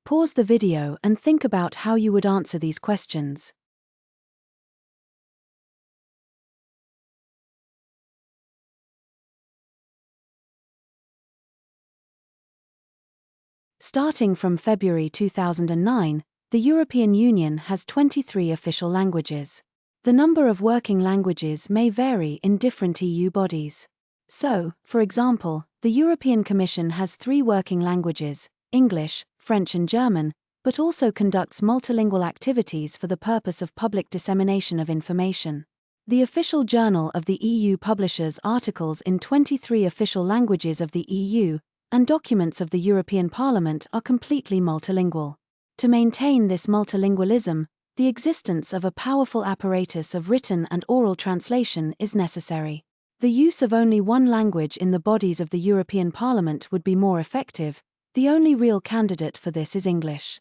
Pause the video and think about how you would answer these questions. Starting from February 2009, the European Union has 23 official languages. The number of working languages may vary in different EU bodies. So, for example, the European Commission has 3 working languages, English, French and German, but also conducts multilingual activities for the purpose of public dissemination of information. The official journal of the EU publishes articles in 23 official languages of the EU, and documents of the European Parliament are completely multilingual. To maintain this multilingualism, the existence of a powerful apparatus of written and oral translation is necessary. The use of only one language in the bodies of the European Parliament would be more effective. The only real candidate for this is English.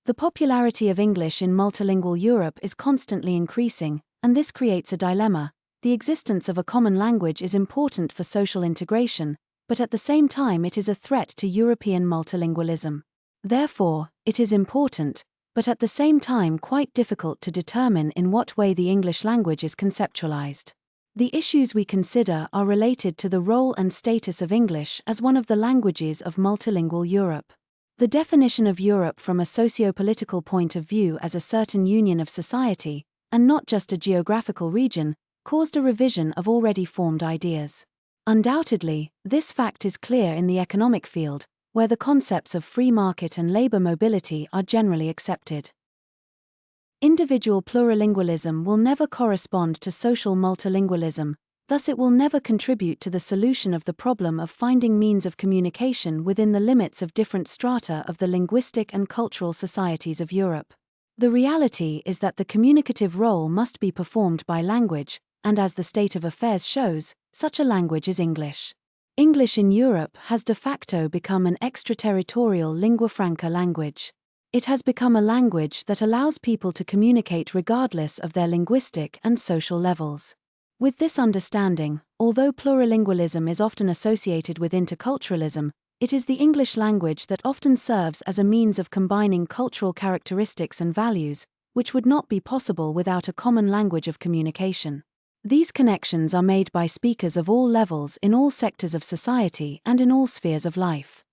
The popularity of English in multilingual Europe is constantly increasing, and this creates a dilemma. The existence of a common language is important for social integration, but at the same time it is a threat to European multilingualism. Therefore, it is important, but at the same time quite difficult to determine in what way the English language is conceptualized. The issues we consider are related to the role and status of English as one of the languages of multilingual Europe. The definition of Europe from a socio-political point of view as a certain union of society, and not just a geographical region, caused a revision of already formed ideas. Undoubtedly, this fact is clear in the economic field, where the concepts of free market and labor mobility are generally accepted. Individual plurilingualism will never correspond to social multilingualism, thus it will never contribute to the solution of the problem of finding means of communication within the limits of different strata of the linguistic and cultural societies of Europe. The reality is that the communicative role must be performed by language, and as the state of affairs shows, such a language is English. English in Europe has de facto become an extraterritorial lingua franca language. It has become a language that allows people to communicate regardless of their linguistic and social levels. With this understanding, although plurilingualism is often associated with interculturalism, it is the English language that often serves as a means of combining cultural characteristics and values, which would not be possible without a common language of communication. These connections are made by speakers of all levels in all sectors of society and in all spheres of life.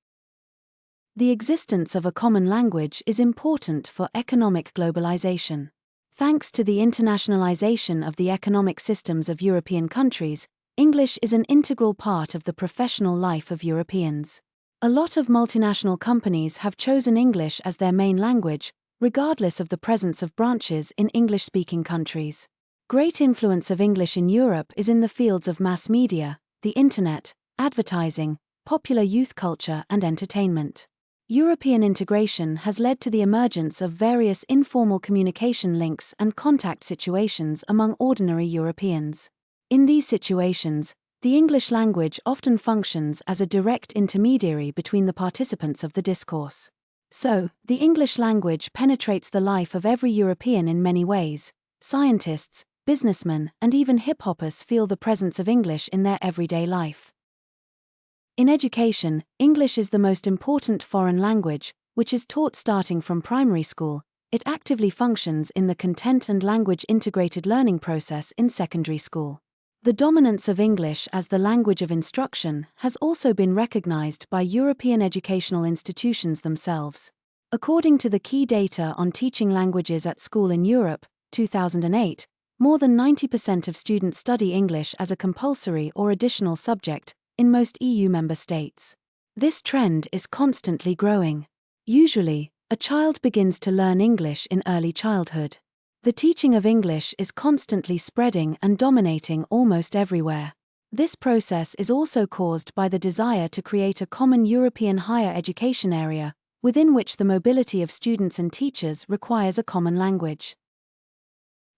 The existence of a common language is important for economic globalization. Thanks to the internationalization of the economic systems of European countries, English is an integral part of the professional life of Europeans. A lot of multinational companies have chosen English as their main language, regardless of the presence of branches in English-speaking countries. Great influence of English in Europe is in the fields of mass media, the internet, advertising, popular youth culture and entertainment. European integration has led to the emergence of various informal communication links and contact situations among ordinary Europeans. In these situations, the English language often functions as a direct intermediary between the participants of the discourse. So, the English language penetrates the life of every European in many ways. Scientists, businessmen, and even hip-hoppers feel the presence of English in their everyday life. In education, English is the most important foreign language, which is taught starting from primary school. It actively functions in the content and language integrated learning process in secondary school. The dominance of English as the language of instruction has also been recognized by European educational institutions themselves. According to the key data on teaching languages at school in Europe, 2008, more than 90% of students study English as a compulsory or additional subject in most EU member states. This trend is constantly growing. Usually, a child begins to learn English in early childhood. The teaching of English is constantly spreading and dominating almost everywhere. This process is also caused by the desire to create a common European higher education area, within which the mobility of students and teachers requires a common language.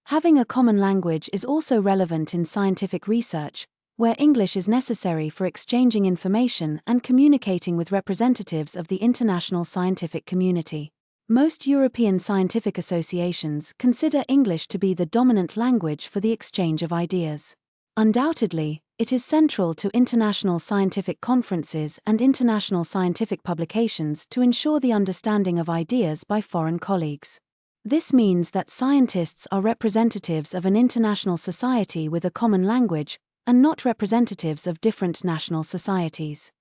Having a common language is also relevant in scientific research, where English is necessary for exchanging information and communicating with representatives of the international scientific community. Most European scientific associations consider English to be the dominant language for the exchange of ideas. Undoubtedly, It is central to international scientific conferences and international scientific publications to ensure the understanding of ideas by foreign colleagues. This means that scientists are representatives of an international society with a common language, and not representatives of different national societies.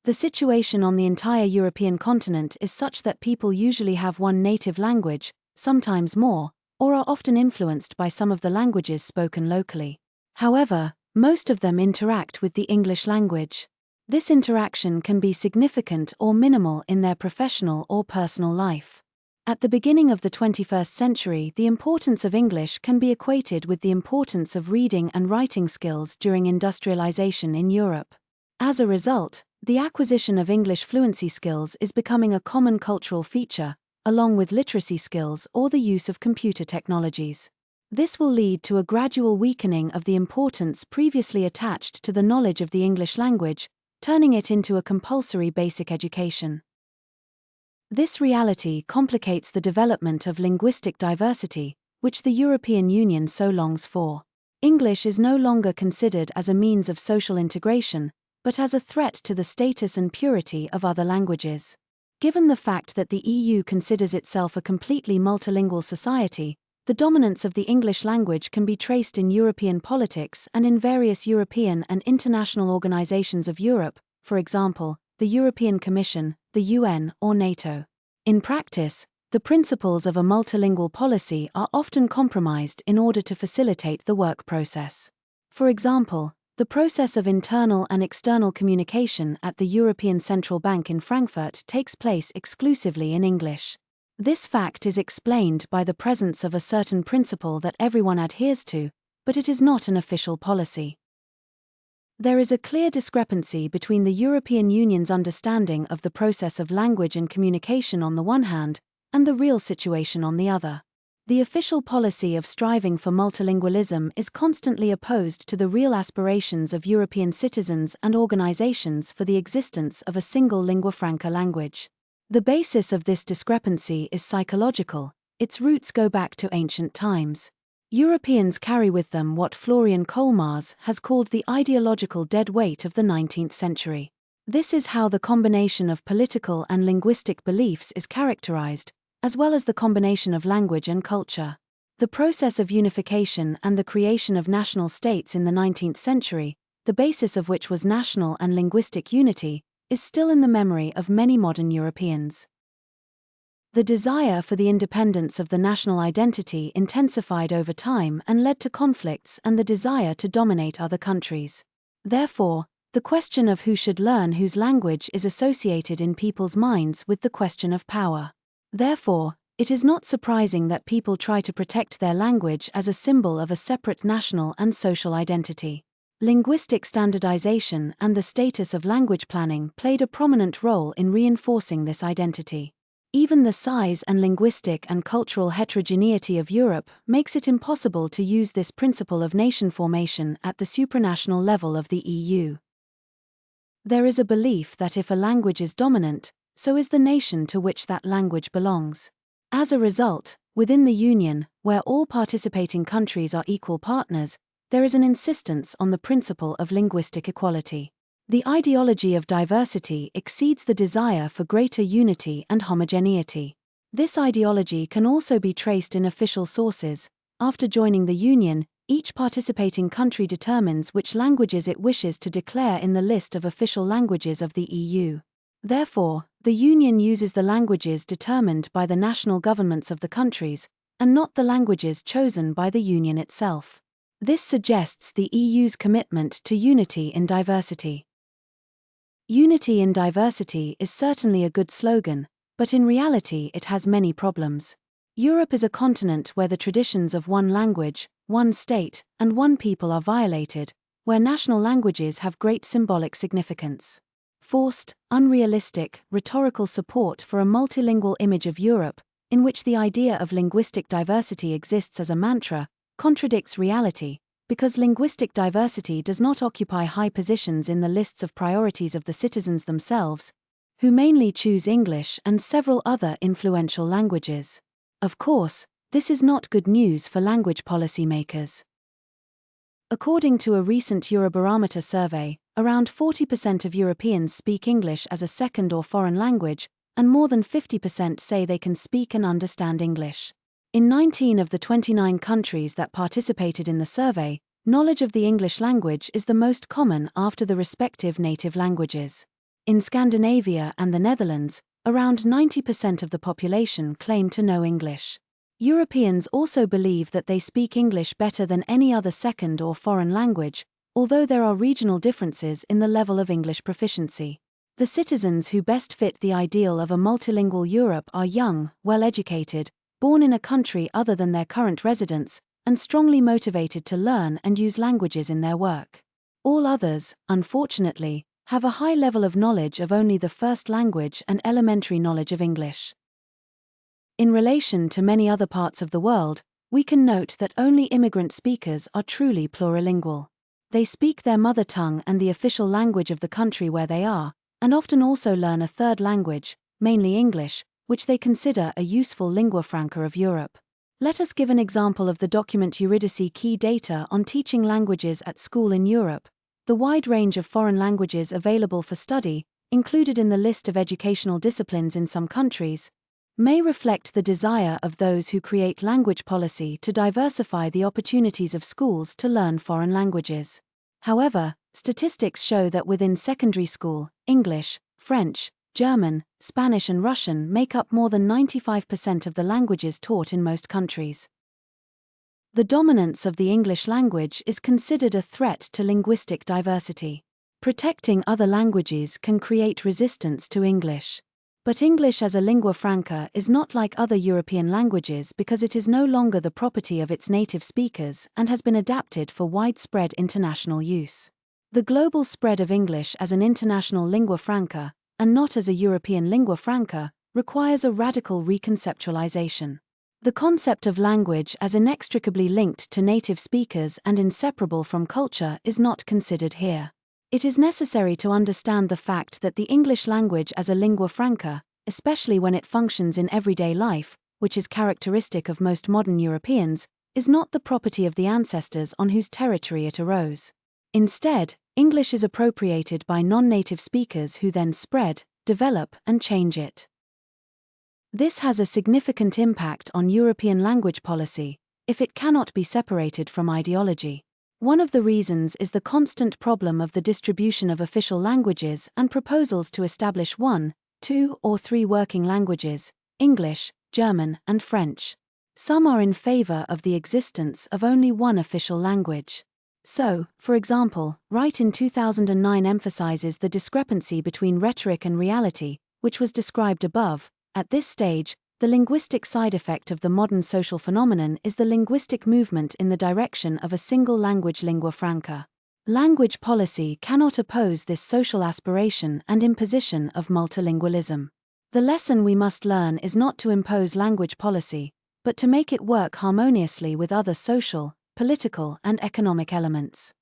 The situation on the entire European continent is such that people usually have one native language, sometimes more, or are often influenced by some of the languages spoken locally. However, most of them interact with the English language. This interaction can be significant or minimal in their professional or personal life. At the beginning of the 21st century, the importance of English can be equated with the importance of reading and writing skills during industrialization in Europe. As a result, the acquisition of English fluency skills is becoming a common cultural feature, along with literacy skills or the use of computer technologies. This will lead to a gradual weakening of the importance previously attached to the knowledge of the English language, turning it into a compulsory basic education. This reality complicates the development of linguistic diversity, which the European Union so longs for. English is no longer considered as a means of social integration, but as a threat to the status and purity of other languages. Given the fact that the EU considers itself a completely multilingual society, the dominance of the English language can be traced in European politics and in various European and international organizations of Europe, for example, the European Commission, the UN, or NATO. In practice, the principles of a multilingual policy are often compromised in order to facilitate the work process. For example, the process of internal and external communication at the European Central Bank in Frankfurt takes place exclusively in English. This fact is explained by the presence of a certain principle that everyone adheres to, but it is not an official policy. There is a clear discrepancy between the European Union's understanding of the process of language and communication on the one hand, and the real situation on the other. The official policy of striving for multilingualism is constantly opposed to the real aspirations of European citizens and organizations for the existence of a single lingua franca language. The basis of this discrepancy is psychological. Its roots go back to ancient times. Europeans carry with them what Florian Kohlmars has called the ideological dead weight of the 19th century. This is how the combination of political and linguistic beliefs is characterized, as well as the combination of language and culture. The process of unification and the creation of national states in the 19th century, the basis of which was national and linguistic unity, is still in the memory of many modern Europeans. The desire for the independence of the national identity intensified over time and led to conflicts and the desire to dominate other countries. Therefore, the question of who should learn whose language is associated in people's minds with the question of power. Therefore, it is not surprising that people try to protect their language as a symbol of a separate national and social identity. Linguistic standardization and the status of language planning played a prominent role in reinforcing this identity. Even the size and linguistic and cultural heterogeneity of Europe makes it impossible to use this principle of nation formation at the supranational level of the EU. There is a belief that if a language is dominant, so is the nation to which that language belongs. As a result, within the Union, where all participating countries are equal partners, there is an insistence on the principle of linguistic equality. The ideology of diversity exceeds the desire for greater unity and homogeneity. This ideology can also be traced in official sources. After joining the Union, each participating country determines which languages it wishes to declare in the list of official languages of the EU. Therefore, the Union uses the languages determined by the national governments of the countries, and not the languages chosen by the Union itself. This suggests the EU's commitment to unity in diversity. Unity in diversity is certainly a good slogan, but in reality it has many problems. Europe is a continent where the traditions of one language, one state, and one people are violated, where national languages have great symbolic significance. Forced, unrealistic, rhetorical support for a multilingual image of Europe, in which the idea of linguistic diversity exists as a mantra, contradicts reality, because linguistic diversity does not occupy high positions in the lists of priorities of the citizens themselves, who mainly choose English and several other influential languages. Of course, this is not good news for language policymakers. According to a recent Eurobarometer survey, around 40% of Europeans speak English as a second or foreign language, and more than 50% say they can speak and understand English. In 19 of the 29 countries that participated in the survey, knowledge of the English language is the most common after the respective native languages. In Scandinavia and the Netherlands, around 90% of the population claim to know English. Europeans also believe that they speak English better than any other second or foreign language, although there are regional differences in the level of English proficiency. The citizens who best fit the ideal of a multilingual Europe are young, well-educated, born in a country other than their current residence, and strongly motivated to learn and use languages in their work. All others, unfortunately, have a high level of knowledge of only the first language and elementary knowledge of English. In relation to many other parts of the world, we can note that only immigrant speakers are truly plurilingual. They speak their mother tongue and the official language of the country where they are, and often also learn a third language, mainly English, which they consider a useful lingua franca of Europe. Let us give an example of the document Eurydice Key Data on Teaching Languages at School in Europe. The wide range of foreign languages available for study, included in the list of educational disciplines in some countries, may reflect the desire of those who create language policy to diversify the opportunities of schools to learn foreign languages. However, statistics show that within secondary school, English, French, German, Spanish and Russian make up more than 95% of the languages taught in most countries. The dominance of the English language is considered a threat to linguistic diversity. Protecting other languages can create resistance to English. But English as a lingua franca is not like other European languages because it is no longer the property of its native speakers and has been adapted for widespread international use. The global spread of English as an international lingua franca, and not as a European lingua franca, requires a radical reconceptualization. The concept of language as inextricably linked to native speakers and inseparable from culture is not considered here. It is necessary to understand the fact that the English language as a lingua franca, especially when it functions in everyday life, which is characteristic of most modern Europeans, is not the property of the ancestors on whose territory it arose. Instead, English is appropriated by non-native speakers who then spread, develop, and change it. This has a significant impact on European language policy, if it cannot be separated from ideology. One of the reasons is the constant problem of the distribution of official languages and proposals to establish 1, 2, or 3 working languages, English, German, and French. Some are in favor of the existence of only one official language. So, for example, Wright in 2009 emphasizes the discrepancy between rhetoric and reality, which was described above. At this stage, the linguistic side effect of the modern social phenomenon is the linguistic movement in the direction of a single language lingua franca. Language policy cannot oppose this social aspiration and imposition of multilingualism. The lesson we must learn is not to impose language policy, but to make it work harmoniously with other social, political, and economic elements.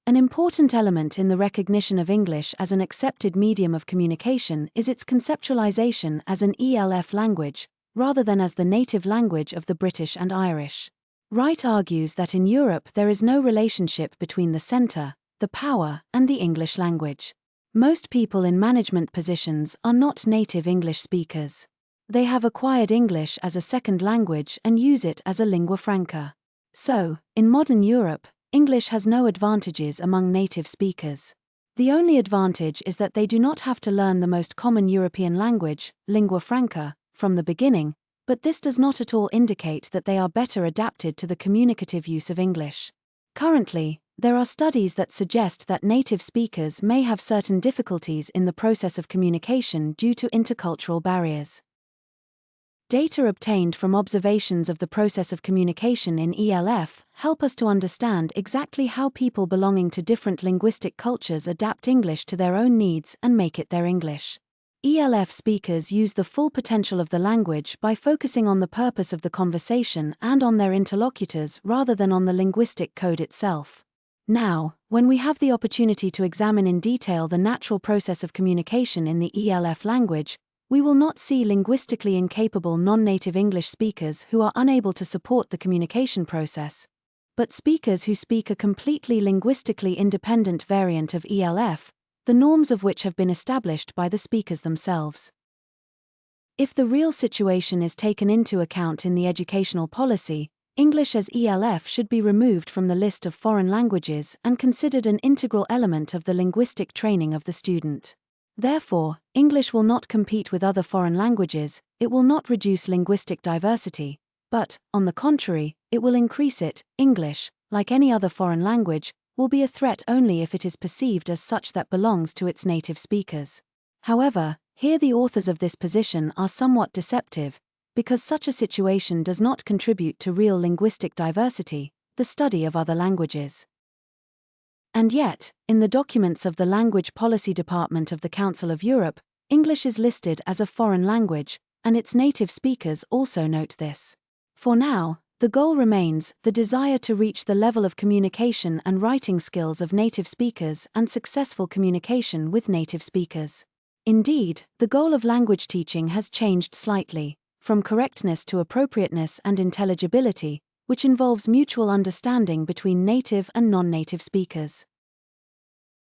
An important element in the recognition of English as an accepted medium of communication is its conceptualization as an ELF language, rather than as the native language of the British and Irish. Wright argues that in Europe there is no relationship between the center, the power, and the English language. Most people in management positions are not native English speakers. They have acquired English as a second language and use it as a lingua franca. So, in modern Europe, English has no advantages among native speakers. The only advantage is that they do not have to learn the most common European language, lingua franca, from the beginning, but this does not at all indicate that they are better adapted to the communicative use of English. Currently, there are studies that suggest that native speakers may have certain difficulties in the process of communication due to intercultural barriers. Data obtained from observations of the process of communication in ELF help us to understand exactly how people belonging to different linguistic cultures adapt English to their own needs and make it their English. ELF speakers use the full potential of the language by focusing on the purpose of the conversation and on their interlocutors rather than on the linguistic code itself. Now, when we have the opportunity to examine in detail the natural process of communication in the ELF language, we will not see linguistically incapable non-native English speakers who are unable to support the communication process. But speakers who speak a completely linguistically independent variant of ELF, the norms of which have been established by the speakers themselves. If the real situation is taken into account in the educational policy, English as ELF should be removed from the list of foreign languages and considered an integral element of the linguistic training of the student. Therefore, English will not compete with other foreign languages, it will not reduce linguistic diversity, but, on the contrary, it will increase it. English, like any other foreign language, will be a threat only if it is perceived as such that belongs to its native speakers. However, here the authors of this position are somewhat deceptive, because such a situation does not contribute to real linguistic diversity, the study of other languages. And yet, in the documents of the Language Policy Department of the Council of Europe, English is listed as a foreign language, and its native speakers also note this. For now, the goal remains the desire to reach the level of communication and writing skills of native speakers and successful communication with native speakers. Indeed, the goal of language teaching has changed slightly, from correctness to appropriateness and intelligibility, which involves mutual understanding between native and non-native speakers.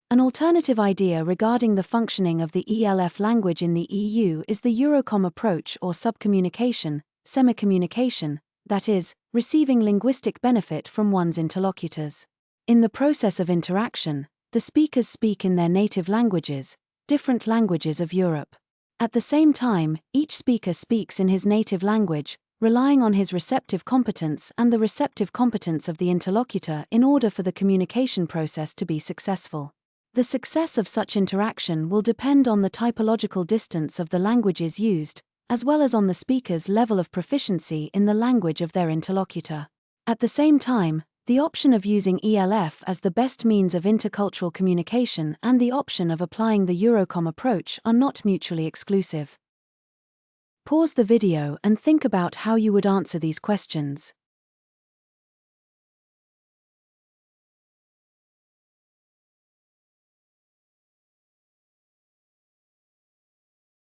An alternative idea regarding the functioning of the ELF language in the EU is the Eurocom approach or subcommunication, semicommunication, that is, receiving linguistic benefit from one's interlocutors. In the process of interaction, the speakers speak in their native languages, different languages of Europe. At the same time, each speaker speaks in his native language, relying on his receptive competence and the receptive competence of the interlocutor in order for the communication process to be successful. The success of such interaction will depend on the typological distance of the languages used, as well as on the speaker's level of proficiency in the language of their interlocutor. At the same time, the option of using ELF as the best means of intercultural communication and the option of applying the Eurocom approach are not mutually exclusive. Pause the video and think about how you would answer these questions.